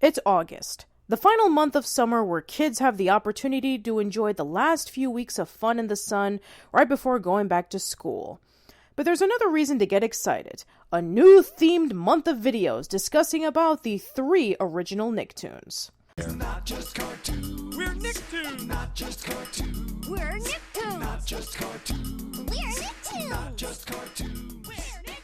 It's August, the final month of summer where kids have the opportunity to enjoy the last few weeks of fun in the sun right before going back to school. But there's another reason to get excited. A new themed month of videos discussing about the 3 original Nicktoons. It's not just cartoons. We're Nicktoons. Not just cartoons. We're Nicktoons. Not just cartoons. We're Nicktoons. Not just cartoons. We're Nicktoons.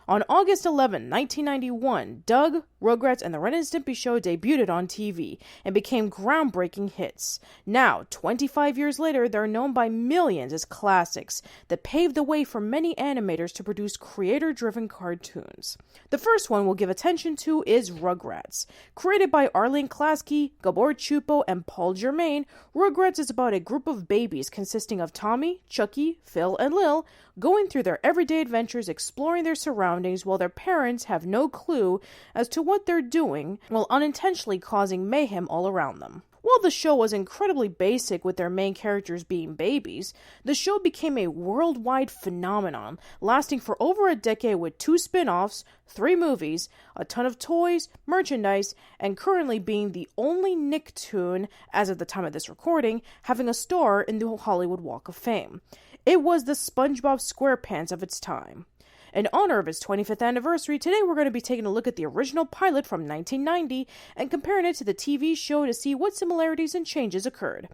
On August 11, 1991, Doug, Rugrats, and the Ren Stimpy Show debuted on TV and became groundbreaking hits. Now, 25 years later, they're known by millions as classics that paved the way for many animators to produce creator-driven cartoons. The first one we'll give attention to is Rugrats. Created by Arlene Klasky, Gabor Chupo, and Paul Germain, Rugrats is about a group of babies consisting of Tommy, Chucky, Phil, and Lil, going through their everyday adventures exploring their surroundings while their parents have no clue as to what they're doing, while unintentionally causing mayhem all around them. While the show was incredibly basic with their main characters being babies, the show became a worldwide phenomenon, lasting for over a decade with 2 spin-offs, 3 movies, a ton of toys, merchandise, and currently being the only Nicktoon, as of the time of this recording, having a star in the Hollywood Walk of Fame. It was the SpongeBob SquarePants of its time. In honor of its 25th anniversary, today we're going to be taking a look at the original pilot from 1990 and comparing it to the TV show to see what similarities and changes occurred.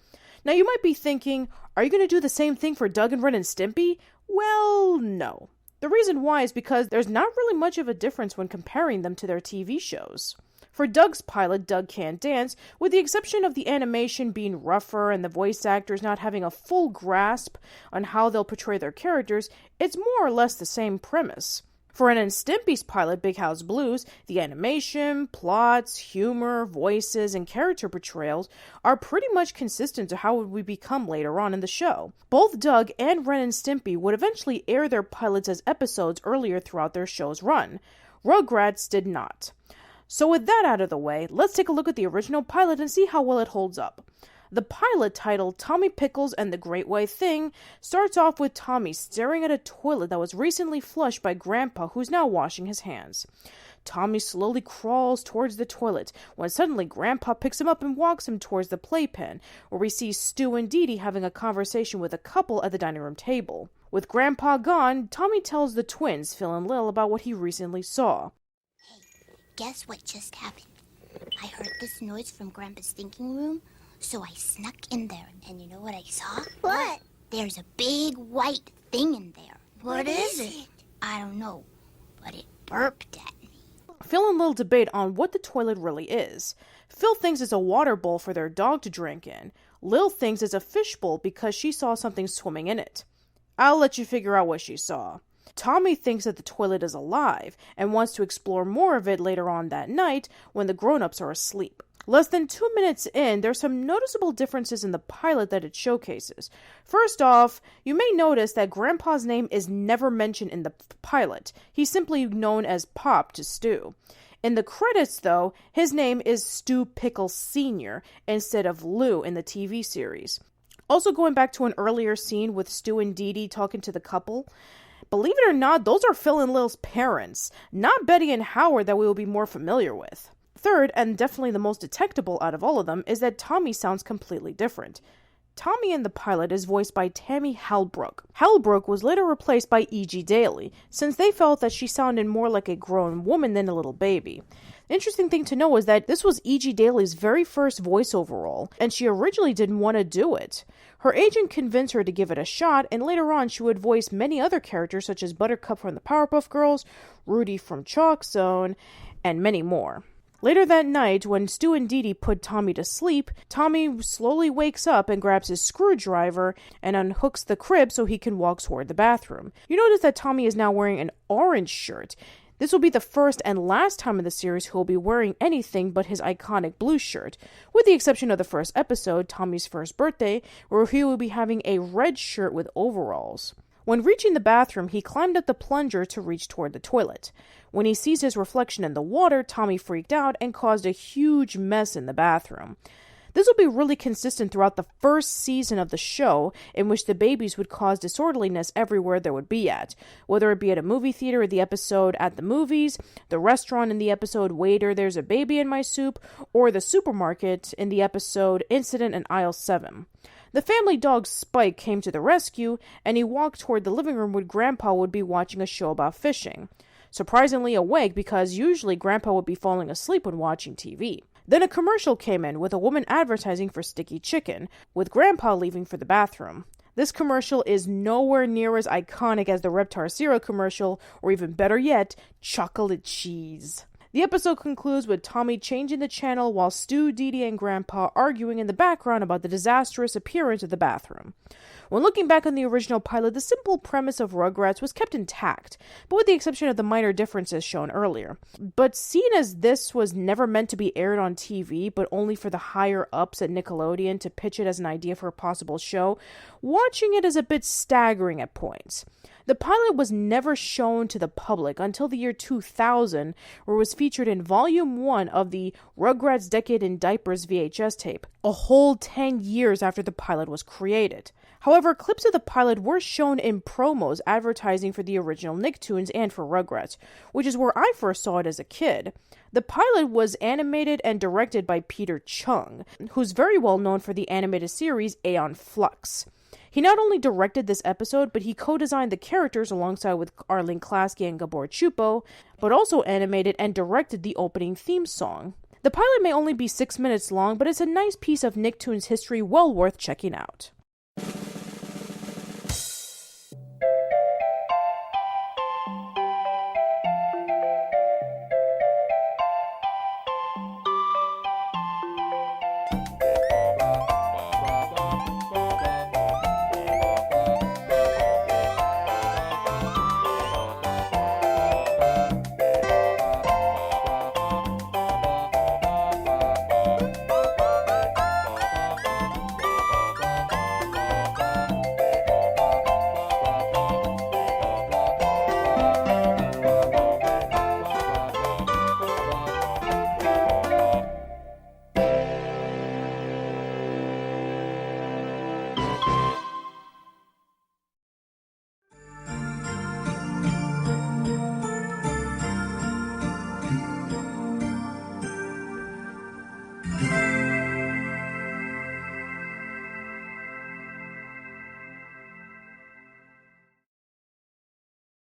Now you might be thinking, are you going to do the same thing for Doug and Ren and Stimpy? Well, no. The reason why is because there's not really much of a difference when comparing them to their TV shows. For Doug's pilot, Doug Can't Dance, with the exception of the animation being rougher and the voice actors not having a full grasp on how they'll portray their characters, it's more or less the same premise. For Ren and Stimpy's pilot, Big House Blues, the animation, plots, humor, voices, and character portrayals are pretty much consistent to how it would become later on in the show. Both Doug and Ren and Stimpy would eventually air their pilots as episodes earlier throughout their show's run. Rugrats did not. So with that out of the way, let's take a look at the original pilot and see how well it holds up. The pilot, titled Tommy Pickles and the Great White Thing, starts off with Tommy staring at a toilet that was recently flushed by Grandpa, who's now washing his hands. Tommy slowly crawls towards the toilet, when suddenly Grandpa picks him up and walks him towards the playpen, where we see Stu and Dee Dee having a conversation with a couple at the dining room table. With Grandpa gone, Tommy tells the twins, Phil and Lil, about what he recently saw. Guess what just happened? I heard this noise from Grandpa's thinking room, so I snuck in there, and you know what I saw? What? There's a big white thing in there. What is it? I don't know, but it burped at me. Phil and Lil debate on what the toilet really is. Phil thinks it's a water bowl for their dog to drink in. Lil thinks it's a fish bowl because she saw something swimming in it. I'll let you figure out what she saw. Tommy thinks that the toilet is alive and wants to explore more of it later on that night when the grown-ups are asleep. Less than 2 minutes in, there's some noticeable differences in the pilot that it showcases. First off, you may notice that Grandpa's name is never mentioned in the pilot. He's simply known as Pop to Stu. In the credits, though, his name is Stu Pickles Sr. instead of Lou in the TV series. Also, going back to an earlier scene with Stu and Dee Dee talking to the couple, believe it or not, those are Phil and Lil's parents, not Betty and Howard that we will be more familiar with. Third, and definitely the most detectable out of all of them, is that Tommy sounds completely different. Tommy in the pilot is voiced by Tammy Halbrook. Halbrook was later replaced by E.G. Daily, since they felt that she sounded more like a grown woman than a little baby. The interesting thing to know is that this was E.G. Daly's very first voiceover role, and she originally didn't want to do it. Her agent convinced her to give it a shot, and later on she would voice many other characters such as Buttercup from the Powerpuff Girls, Rudy from Chalk Zone, and many more. Later that night, when Stu and Dee Dee put Tommy to sleep, Tommy slowly wakes up and grabs his screwdriver and unhooks the crib so he can walk toward the bathroom. You notice that Tommy is now wearing an orange shirt. This will be the first and last time in the series he will be wearing anything but his iconic blue shirt, with the exception of the first episode, Tommy's First Birthday, where he will be having a red shirt with overalls. When reaching the bathroom, he climbed up the plunger to reach toward the toilet. When he sees his reflection in the water, Tommy freaked out and caused a huge mess in the bathroom. This would be really consistent throughout the first season of the show, in which the babies would cause disorderliness everywhere they would be at, whether it be at a movie theater in the episode At the Movies, the restaurant in the episode Waiter, There's a Baby in My Soup, or the supermarket in the episode Incident in Aisle 7. The family dog Spike came to the rescue, and he walked toward the living room where Grandpa would be watching a show about fishing. Surprisingly awake, because usually Grandpa would be falling asleep when watching TV. Then a commercial came in with a woman advertising for sticky chicken, with Grandpa leaving for the bathroom. This commercial is nowhere near as iconic as the Reptar cereal commercial, or even better yet, chocolate cheese. The episode concludes with Tommy changing the channel while Stu, Dee Dee, and Grandpa arguing in the background about the disastrous appearance of the bathroom. When looking back on the original pilot, the simple premise of Rugrats was kept intact, but with the exception of the minor differences shown earlier. But seeing as this was never meant to be aired on TV, but only for the higher-ups at Nickelodeon to pitch it as an idea for a possible show, watching it is a bit staggering at points. The pilot was never shown to the public until the year 2000, where it was featured in Volume 1 of the Rugrats Decade in Diapers VHS tape, a whole 10 years after the pilot was created. However, clips of the pilot were shown in promos advertising for the original Nicktoons and for Rugrats, which is where I first saw it as a kid. The pilot was animated and directed by Peter Chung, who's very well known for the animated series Aeon Flux. He not only directed this episode, but he co-designed the characters alongside with Arlene Klasky and Gabor Chupo, but also animated and directed the opening theme song. The pilot may only be 6 minutes long, but it's a nice piece of Nicktoons history well worth checking out.